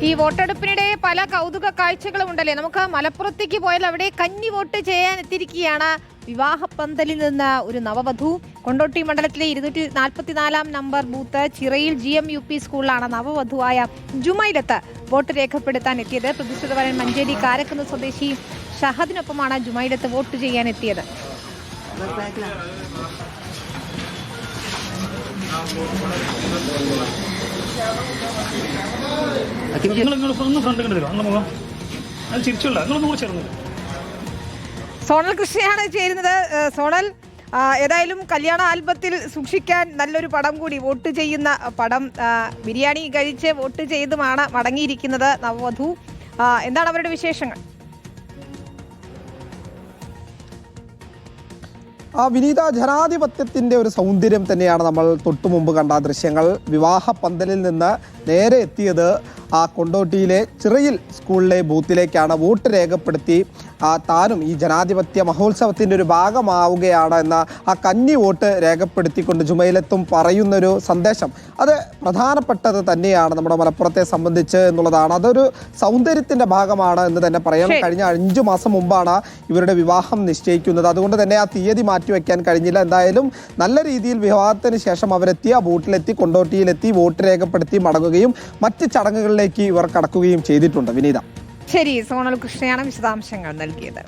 ഈ വോട്ടെടുപ്പിനിടെ പല കൗതുക കാഴ്ചകളും ഉണ്ടല്ലേ. നമുക്ക് മലപ്പുറത്തേക്ക് പോയാൽ അവിടെ കന്നി വോട്ട് ചെയ്യാൻ എത്തിയിരിക്കുകയാണ് വിവാഹപ്പന്തലിൽ നിന്ന് ഒരു നവവധു. കൊണ്ടോട്ടി മണ്ഡലത്തിലെ 244 നമ്പർ ബൂത്ത് ചിറയിൽ GMUP സ്കൂളിലാണ് നവവധുവായ ജുമൈലത്ത് വോട്ട് രേഖപ്പെടുത്താൻ എത്തിയത്. പ്രതിഷ്ഠിതവരൻ മഞ്ചേരി കാരക്കുന്ന് സ്വദേശി ഷഹദിനൊപ്പമാണ് ജുമൈലത്ത് വോട്ട് ചെയ്യാൻ എത്തിയത്. സോണൽ കൃഷ്ണയാണ് ചേരുന്നത്. സോണൽ, ഏതായാലും കല്യാണ ആൽബത്തിൽ സൂക്ഷിക്കാൻ നല്ലൊരു പടം കൂടി, വോട്ട് ചെയ്യുന്ന പടം. ബിരിയാണി കഴിച്ച് വോട്ട് ചെയ്തുമാണ് മടങ്ങിയിരിക്കുന്നത് നവവധു. എന്താണ് അവരുടെ വിശേഷങ്ങൾ? വിനീത, ജനാധിപത്യത്തിൻ്റെ ഒരു സൗന്ദര്യം തന്നെയാണ് നമ്മൾ തൊട്ടു മുമ്പ് കണ്ട ദൃശ്യങ്ങൾ. വിവാഹ പന്തലിൽ നിന്ന് നേരെ എത്തിയത് കൊണ്ടോട്ടിയിലെ ചിറയിൽ സ്കൂളിലെ ബൂത്തിലേക്കാണ്. വോട്ട് രേഖപ്പെടുത്തി താനും ഈ ജനാധിപത്യ മഹോത്സവത്തിൻ്റെ ഒരു ഭാഗമാവുകയാണ് എന്ന കന്നി വോട്ട് രേഖപ്പെടുത്തിക്കൊണ്ട് ജുമൈലത്തും പറയുന്നൊരു സന്ദേശം, അത് പ്രധാനപ്പെട്ടത് തന്നെയാണ് നമ്മുടെ മലപ്പുറത്തെ സംബന്ധിച്ച് എന്നുള്ളതാണ്. അതൊരു സൗന്ദര്യത്തിൻ്റെ ഭാഗമാണ് എന്ന് തന്നെ പറയാം. കഴിഞ്ഞ 5 മാസം മുമ്പാണ് ഇവരുടെ വിവാഹം നിശ്ചയിക്കുന്നത്. അതുകൊണ്ട് തന്നെ ആ തീയതി മാറ്റിവെക്കാൻ കഴിഞ്ഞില്ല. എന്തായാലും നല്ല രീതിയിൽ വിവാഹത്തിന് ശേഷം അവരെത്തി ആ ബൂത്തിലെത്തി കൊണ്ടോട്ടിയിലെത്തി വോട്ട് രേഖപ്പെടുത്തി മടങ്ങുകയും മറ്റ് ചടങ്ങുകളിലേക്ക് ഇവർ കടക്കുകയും ചെയ്തിട്ടുണ്ട്. വിനീത, ശരി, സോണൽ കൃഷ്ണയാണ് വിശദാംശങ്ങൾ നൽകിയത്.